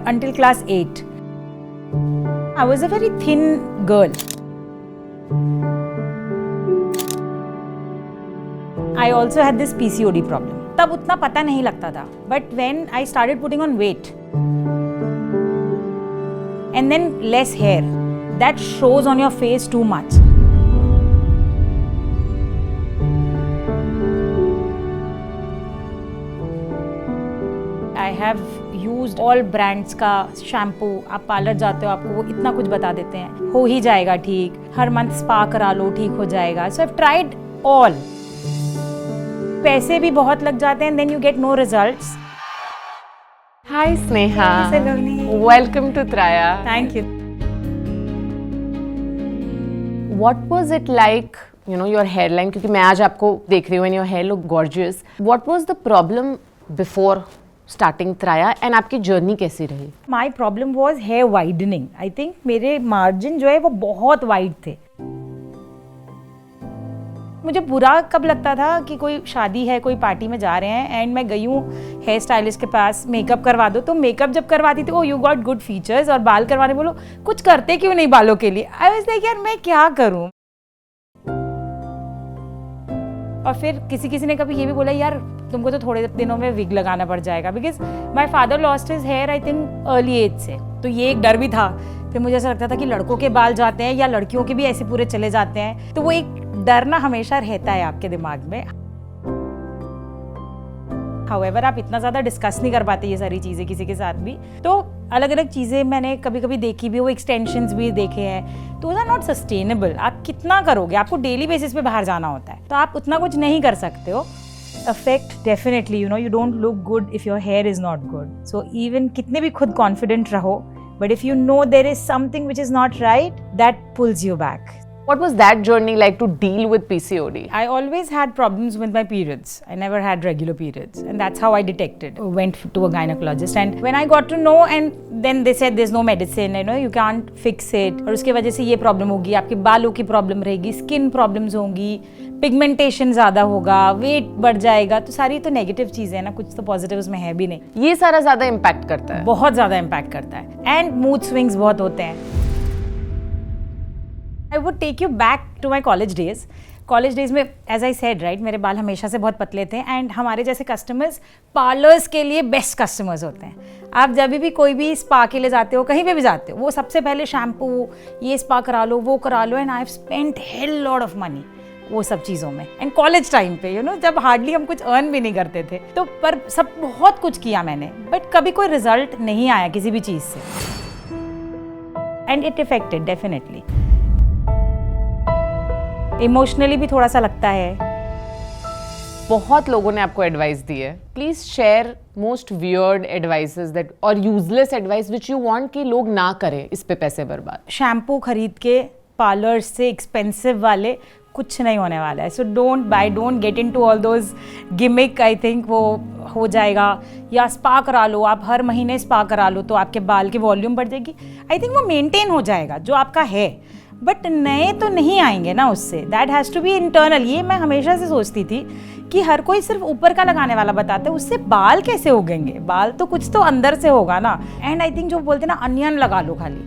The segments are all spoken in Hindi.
until class 8. I was a very thin girl. I also had this PCOD problem. तब उतना पता नहीं लगता था. But when I started putting on weight and then less hair, that shows on your face too much. I have used all brands का शैम्पू. आप पार्लर जाते हो, आपको वो इतना कुछ बता देते हैं, हो ही जाएगा ठीक, हर मंथ स्पा करा लो, ठीक हो जाएगा. So I've tried all. पैसे भी बहुत लग जाते हैं, then you get no results. Hi Sneha. Hi Saloni. Welcome to Traya. Thank you. What was it like, you know, your hairline? क्योंकि मैं आज आपको देख रही हूँ and your hair look gorgeous. What was the problem before starting Traya and आपकी journey कैसी रही? My problem was hair widening. I think मेरे margin जो है वो बहुत wide थे. मुझे बुरा कब लगता था कि कोई शादी है, कोई पार्टी में जा रहे हैं एंड मैं गई हूँ हेयर स्टाइलिस्ट के पास, मेकअप करवा दो. तो मेकअप जब करवाती थी, ओ यू गॉट गुड फीचर्स, और बाल करवाने बोलो कुछ करते क्यों नहीं बालों के लिए. आई वाज लाइक यार मैं क्या करूँ. और फिर किसी ने कभी ये भी बोला यार तुमको तो थोड़े दिनों में विग लगाना पड़ जाएगा, because my father lost his hair I think early age से. तो ये एक डर भी था. फिर मुझे ऐसा लगता था कि लड़कों के बाल जाते हैं या लड़कियों के भी ऐसे पूरे चले जाते हैं, तो वो एक डर ना हमेशा रहता है आपके दिमाग में. However, आप इतना ज़्यादा डिस्कस नहीं कर पाते ये सारी चीज़ें किसी के साथ भी. तो अलग अलग चीज़ें मैंने कभी कभी देखी भी, वो एक्सटेंशंस भी देखे हैं, तो आर नॉट सस्टेनेबल. आप कितना करोगे, आपको डेली बेसिस पे बाहर जाना होता है, तो आप उतना कुछ नहीं कर सकते हो. Affect definitely, you know, you don't look good if your hair is not good. So even कितने भी खुद confident रहो, but if you know there is something which is not right, that pulls you back. What was that journey like to deal with PCOD? I always had problems with my periods. I never had regular periods, and that's how I detected. Went to a gynecologist, and when I got to know, and then they said there's no medicine, you know, you can't fix it. और उसके वजह से ये प्रॉब्लम होगी, आपके बालों की प्रॉब्लम रहेगी, स्किन प्रॉब्लम्स होंगी, पिगमेंटेशन ज़्यादा होगा, वेट बढ़ जाएगा. तो सारी तो नेगेटिव चीज़ें हैं ना, कुछ तो पॉजिटिव उसमें है भी नहीं. ये सारा ज़्यादा इम्पैक्ट करता है, बहुत ज़्यादा इम्पैक्ट करता है, एंड मूड स्विंग्स बहुत होते हैं. I would take you back to my college days. College days में, as I said, right, मेरे बाल हमेशा से बहुत पतले थे, एंड हमारे जैसे कस्टमर्स पार्लर्स के लिए बेस्ट कस्टमर्स होते हैं. आप जब भी कोई भी स्पा के लिए जाते हो, कहीं पे भी जाते हो, वो सबसे पहले शैम्पू, ये स्पा करा लो, वो करा लो, and I have spent hell lot of money वो सब चीज़ों में. एंड कॉलेज टाइम पे, यू नो, जब हार्डली हम कुछ अर्न भी नहीं करते थे, तो पर सब बहुत कुछ किया मैंने, बट कभी कोई रिजल्ट नहीं आया किसी भी चीज़ से. And it affected definitely. Emotionally भी थोड़ा सा लगता है. बहुत लोगों ने आपको एडवाइस दी है. Please share most weird advices that और useless advice which you want कि लोग ना करें इस पे पैसे बर्बाद. शैम्पू खरीद के पार्लर से एक्सपेंसिव वाले कुछ नहीं होने वाला है. So don't buy, don't get into all those gimmick. I think वो हो जाएगा. या स्पा करा लो, आप हर महीने स्पा करा लो तो आपके बाल की वॉल्यूम बढ़ जाएगी. आई थिंक वो मेंटेन हो जाएगा जो आपका है, बट नए तो नहीं आएंगे ना उससे. That has to be internal. ये मैं हमेशा से सोचती थी कि हर कोई सिर्फ ऊपर का लगाने वाला बताता है, उससे बाल कैसे उगेंगे. बाल तो कुछ तो अंदर से होगा ना. एंड आई थिंक जो बोलते हैं ना, अनियन लगा लो खाली,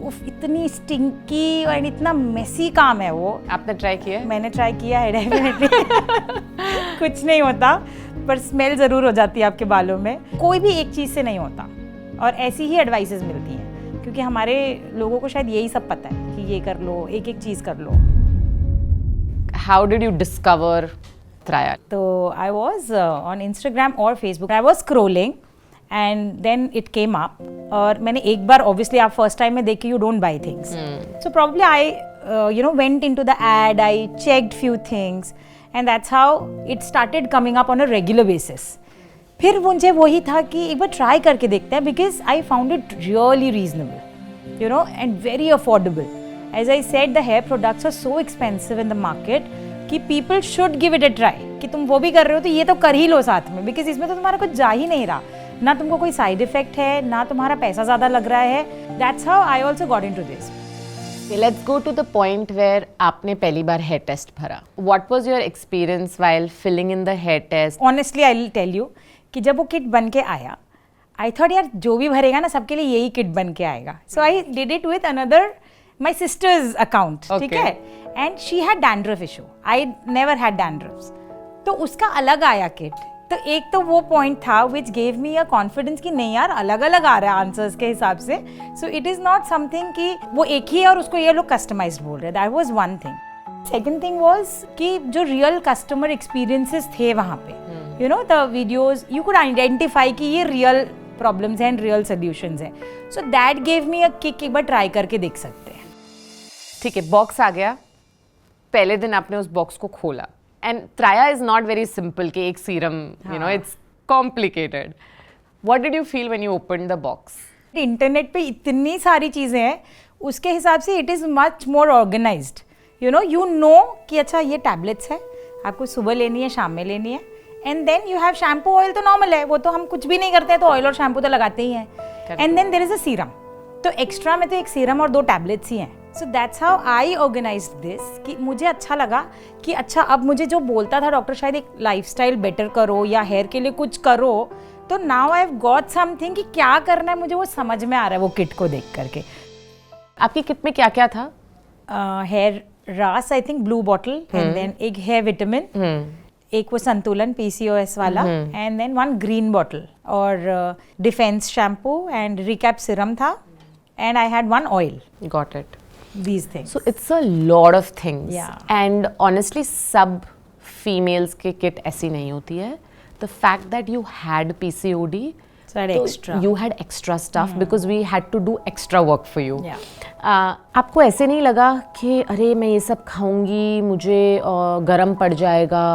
उफ, इतनी स्टिंकी और इतना मेसी काम है वो. आपने ट्राई किया है? मैंने ट्राई किया है डेफिनेटली. कुछ नहीं होता, पर स्मेल ज़रूर हो जाती है आपके बालों में. कोई भी एक चीज़ से नहीं होता, और ऐसी ही एडवाइसेस मिलती हैं, क्योंकि हमारे लोगों को शायद यही सब पता है कि ये कर लो, एक एक चीज़ कर लो. How did you discover Traya? तो I was on Instagram और Facebook. I was scrolling and then it came up. और मैंने एक बार, obviously आप first time में देख के you don't buy things. So probably I went into the ad, I checked few things, and that's how it started coming up on a regular basis. फिर मुझे वही था कि एक बार ट्राई करके देखते हैं, because I found it really reasonable, you know, and very affordable. As I said, the hair products are so expensive in the market कि people should give it a try. कि तुम वो भी कर रहे हो तो ये तो कर ही लो साथ में, बिकॉज इसमें तो तुम्हारा कुछ जा ही नहीं रहा, ना तुमको कोई साइड इफेक्ट है, ना तुम्हारा पैसा ज़्यादा लग रहा है. That's how I also got into this. Let's go to the point where आपने पहली बार hair test भरा. What was your experience while filling in the hair test? Honestly, I will tell you कि जब वो किट बन के आया, आई थॉट यार जो भी भरेगा ना सबके लिए यही किट बन के आएगा. So I did it with another my sister's account. ठीक है. And she had dandruff issue. I never had dandruffs. तो उसका अलग आया किट. तो एक तो वो पॉइंट था which gave me a confidence कि नहीं यार अलग अलग आ रहा है आंसर्स के हिसाब से. So it is not something कि वो एक ही है और उसको ये लोग कस्टमाइज्ड बोल रहे हैं. That was one thing. Second thing was कि जो रियल कस्टमर एक्सपीरियंसेस थे वहाँ पे, you know the videos, you could identify कि ये रियल प्रॉब्लम्स हैं एंड रियल सोल्यूशंस हैं. So that gave me a kick. एक बार ट्राई करके देख सकते हैं. ठीक है, बॉक्स आ गया. पहले दिन आपने उस बॉक्स को खोला. And Traya is not very simple कि एक serum, you know, it's complicated. What did you feel when you opened the box? Internet पे इतनी सारी चीज़ें हैं, उसके हिसाब से it is much more organised. You know कि अच्छा ये टैबलेट्स है, आपको सुबह लेनी है, शाम में लेनी है. And then you have shampoo. Oil तो नॉर्मल है, वो तो हम कुछ भी नहीं करते हैं तो ऑयल और शैम्पू तो लगाते ही हैं. And then there is a serum. तो एक्स्ट्रा में तो एक सीरम और 2 टैबलेट्स ही हैं. So that's how I organised this. कि मुझे अच्छा लगा कि अच्छा अब मुझे जो बोलता था डॉक्टर शायद एक लाइफस्टाइल बेटर करो या हेयर के लिए कुछ करो, तो now I have got something कि क्या करना है मुझे वो समझ में आ रहा है वो किट को देख करके. आपकी किट में क्या क्या था? हेयर रास, I think blue bottle, and then एक हेयर विटामिन, एक वो संतुलन PCOS वाला, एंड देन 1 ग्रीन बॉटल और defence shampoo and recap serum था, and I had 1 oil. Got it. These things. So it's a lot of things. Yeah. And honestly, सब females के kit ऐसी नहीं होती है. The fact that you had PCOD, so I had extra. You had extra stuff because we had to do extra work for you. Yeah. आपको ऐसे नहीं लगा कि अरे मैं ये सब खाऊंगी, मुझे गरम पड़ जाएगा,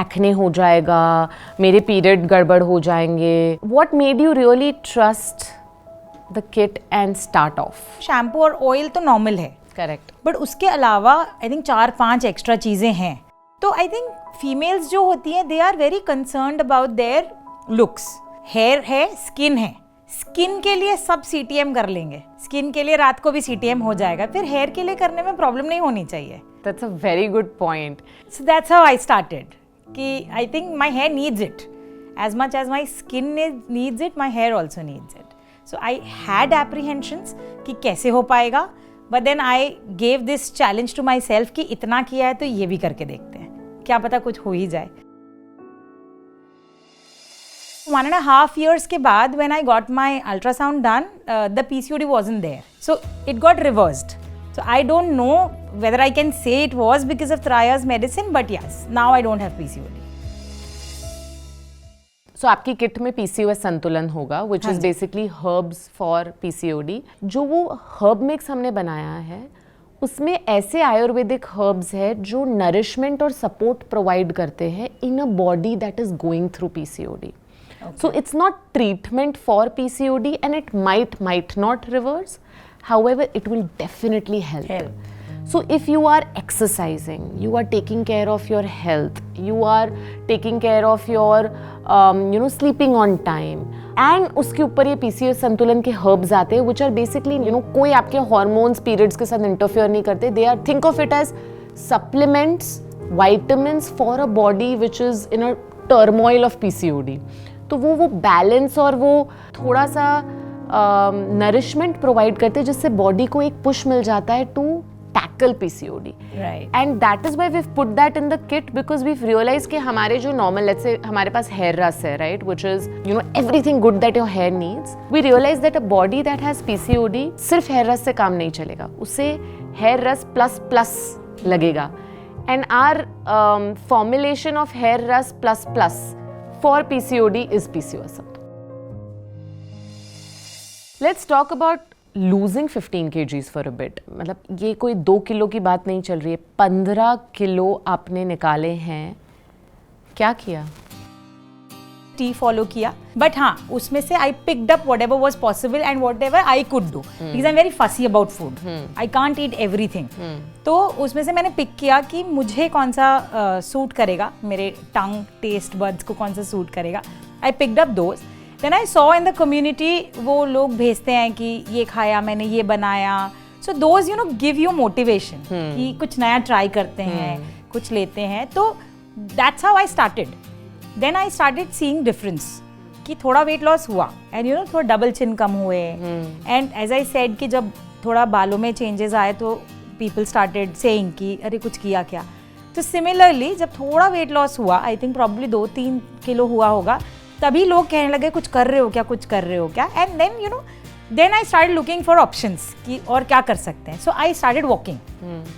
एक्ने हो जाएगा, मेरे पीरियड गड़बड़ हो जाएंगे? What made you really trust the kit and start off? Shampoo और ऑयल तो नॉर्मल है, करेक्ट, बट उसके अलावा आई थिंक 4-5 एक्स्ट्रा चीज़ें हैं. तो आई थिंक फीमेल्स जो होती हैं they are very concerned about their looks. Hair है, स्किन है. स्किन के लिए सब CTM कर लेंगे, स्किन के लिए रात को भी CTM हो जाएगा, फिर हेयर के लिए करने में प्रॉब्लम नहीं होनी चाहिए. That's a very good point. So that's how I started कि I think my hair needs it as much as my skin needs it, my hair also needs it. So I had apprehensions कि कैसे हो पाएगा, but then I gave this challenge to myself कि इतना किया है तो ये भी करके देखते हैं, क्या पता कुछ हो ही जाए. 1.5 years के बाद when I got my ultrasound done, the PCOD wasn't there. So it got reversed. So I don't know whether I can say it was because of Traya's medicine, but yes, now I don't have PCOD. So आपकी किट में PCOS संतुलन होगा, which is basically herbs for PCOD. जो वो herb mix हमने बनाया है, उसमें ऐसे आयुर्वेदिक herbs है जो nourishment और support provide करते हैं in a body that is going through PCOD. Okay. So it's not treatment for PCOD and it might not reverse. However, it will definitely help. So if you are exercising, you are taking care of your health, you are taking care of your sleeping on time, and उसके ऊपर ये PCOS संतुलन के herbs आते हैं which are basically कोई आपके hormones periods के साथ interfere नहीं करते. They are, think of it as supplements, vitamins for a body which is in a turmoil of PCOD. तो वो balance और वो थोड़ा सा nourishment provide करते हैं जिससे body को एक push मिल जाता है to tackle PCOD. Right. And that is why we've put that in the kit because we've realized कि हमारे जो normal, let's say हमारे पास hair rust है, right, which is everything good that your hair needs. We realize that a body that has PCOD सिर्फ hair rust से काम नहीं चलेगा, उससे hair rust plus लगेगा. And our formulation of hair rust plus for PCOD is PCOS. Let's talk about losing 15 kgs for a bit. मतलब ये कोई 2 किलो की बात नहीं चल रही है, 15 किलो आपने निकाले हैं. क्या किया? टी फॉलो किया, बट हाँ उसमें से I picked up whatever was possible and whatever I could do because I am very fussy about food. I can't eat everything. तो उसमें से मैंने पिक किया कि मुझे कौन सा सूट करेगा, मेरे टंग टेस्ट बड्स को कौन सा सूट करेगा. I picked up those. Then I saw in the community वो लोग भेजते हैं कि ये खाया मैंने, ये बनाया. So those give you motivation कि कुछ नया ट्राई करते हैं, कुछ लेते हैं. तो that's how I started. Then I started seeing difference कि थोड़ा वेट लॉस हुआ एंड यू नो थोड़ा डबल चिन कम हुए एंड एज आई सेड कि जब थोड़ा बालों में चेंजेस आए तो पीपल स्टार्टेड सेइंग कि अरे कुछ किया क्या. तो सिमिलरली जब थोड़ा वेट लॉस हुआ, आई थिंक प्रॉब्ली 2-3 किलो हुआ होगा, तभी लोग कहने लगे कुछ कर रहे हो क्या, कुछ कर रहे हो क्या. And then you know then I started looking for options कि और क्या कर सकते हैं. So I started walking.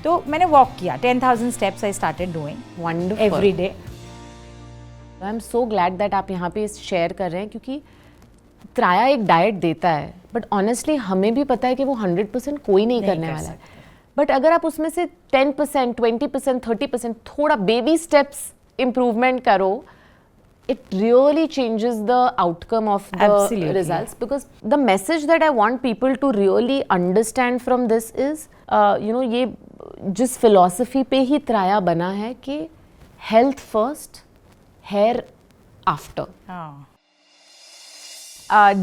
तो मैंने वॉक किया 10,000 steps I started doing wonderful every day. I am so glad that आप यहाँ पे शेयर कर रहे हैं, क्योंकि त्राया एक डाइट देता है, बट ऑनेस्टली हमें भी पता है कि वो 100% कोई नहीं करने वाला है. बट अगर आप उसमें से 10%, 20%, 30% थोड़ा बेबी स्टेप्स इम्प्रूवमेंट करो, it really changes the outcome of the Absolutely. results. Because the message that I want people to really understand from this is, you know, ये जिस philosophy पे ही त्राया बना है कि health first, hair after.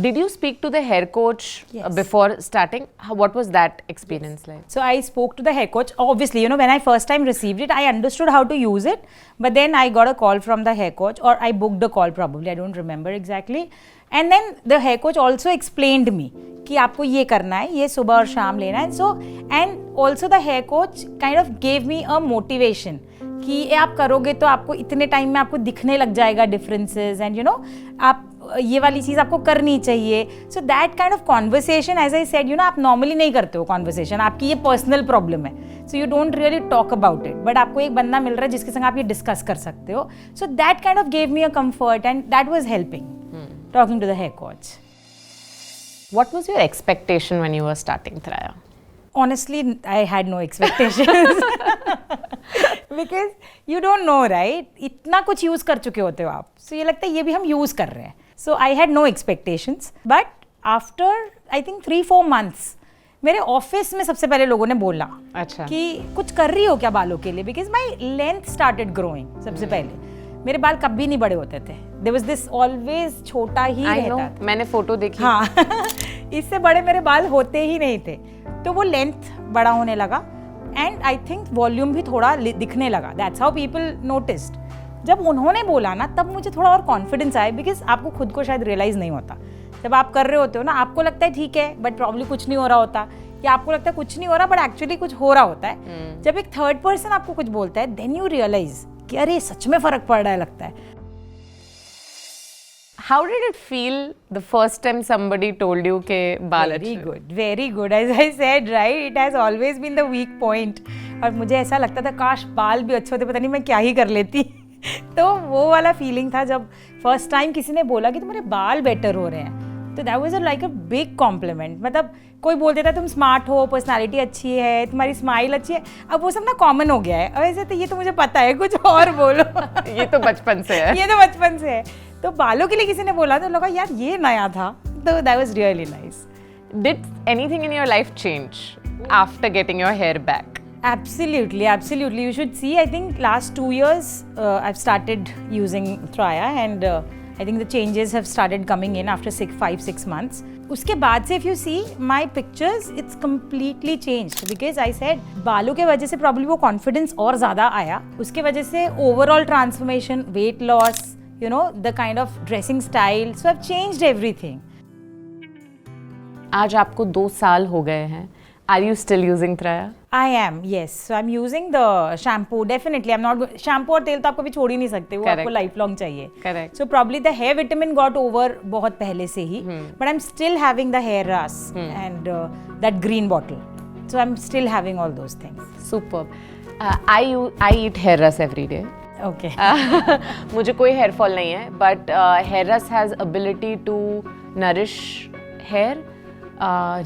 Did you speak to the hair coach Yes. before starting? What was that experience like? So I spoke to the hair coach. Obviously, you know, when I first time received it, I understood how to use it. But then I got a call from the hair coach, or I booked a call probably. I don't remember exactly. And then the hair coach also explained me कि आपको ये करना है, ये सुबह और शाम लेना है. So and also the hair coach kind of gave me a motivation कि ये आप करोगे तो आपको इतने टाइम में आपको दिखने लग जाएगा डिफरेंसेस एंड यू नो आप ये वाली चीज़ आपको करनी चाहिए. So that kind of conversation, as I said, you know आप नॉर्मली नहीं करते हो कॉन्वर्सेशन, आपकी ये पर्सनल प्रॉब्लम है, so you don't really talk about it, but आपको एक बंदा मिल रहा है जिसके संग आप ये डिस्कस कर सकते हो. So that kind of gave me a comfort and that was helping talking to the hair coach. What was your expectation when you were starting Traya? Honestly, I had no expectations because you don't know, right? इतना कुछ यूज़ कर चुके होते हो आप, so ये लगता है ये भी हम यूज़ कर रहे हैं. So I had no expectations, but after I think 3-4 months, मेरे ऑफिस में सबसे पहले लोगों ने बोला अच्छा कि कुछ कर रही हो क्या बालों के लिए, because my length started growing. सबसे पहले मेरे बाल कभी नहीं बड़े होते थे, there was this always छोटा ही रहता था. मैंने फोटो देखी. हाँ इससे बड़े मेरे बाल होते ही नहीं थे, तो वो लेंथ बड़ा होने लगा एंड आई थिंक वॉल्यूम भी थोड़ा दिखने लगा. That's how people noticed. जब उन्होंने बोला ना तब मुझे थोड़ा और कॉन्फिडेंस आया, बिकॉज आपको खुद को शायद रियलाइज़ नहीं होता जब आप कर रहे होते हो ना, आपको लगता है ठीक है बट प्रॉब्ली कुछ नहीं हो रहा होता, या आपको लगता है कुछ नहीं हो रहा बट एक्चुअली कुछ हो रहा होता है. जब एक थर्ड पर्सन आपको कुछ बोलता है देन यू रियलाइज कि अरे सच में फ़र्क पड़ रहा है लगता है. How did it feel the first time somebody told you के बाल अच्छे? Very good. As I said, right, it has always been the weak point. और मुझे ऐसा लगता था काश बाल भी अच्छे होते, पता नहीं मैं क्या ही कर लेती. तो वो वाला फीलिंग था जब फर्स्ट टाइम किसी ने बोला कि तुम्हारे बाल बेटर हो रहे हैं, तो that was like a big complement. मतलब कोई बोल देता तुम स्मार्ट हो, पर्सनालिटी अच्छी है, तुम्हारी स्माइल अच्छी है, अब वो सब ना कॉमन हो गया है. और ऐसे तो ये तो मुझे पता है, कुछ और बोलो. ये तो बचपन से है. ये तो बचपन से है. तो बालों के लिए किसी ने बोला तो लगा यार ये नया था, तो that was really nice. Did anything in your life change after getting your hair back? Absolutely, absolutely. You should see, I think last 2 years I've started using Traya and I think the changes have started coming in after 5-6 months. उसके बाद से if you see my pictures, it's completely changed because I said बालों के वजह से probably वो confidence और ज़्यादा आया, उसके वजह से overall transformation, weight loss, you know, the kind of dressing style, so I've changed everything. आज आपको 2 साल हो गए हैं. Are you still using Traya? I am, yes. So I'm using the shampoo. Definitely, I'm not. Shampoo और तेल तो आप कभी छोड़ ही नहीं सकते, वो आपको लाइफ लॉन्ग चाहिए. Correct. So probably the hair vitamin got over बहुत पहले से ही, but I'm still having the hair ras and that green bottle. So I'm still having all those things. Superb. I eat hair rus every day. Okay. मुझे कोई हेयर फॉल नहीं है, but hair Ras has ability to nourish hair,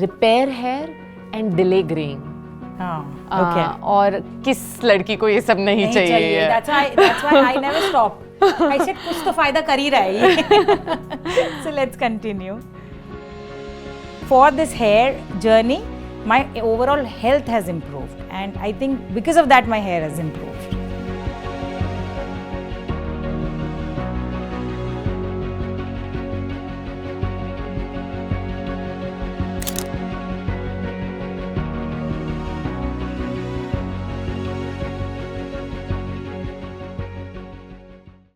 repair hair and delay greying. Okay. और किस लड़की को ये सब नहीं चाहिए. That's why I never stop. I said कुछ तो फायदा कर ही रहा है ये. So let's continue. For this hair journey, my overall health has improved, and I think because of that my hair has improved.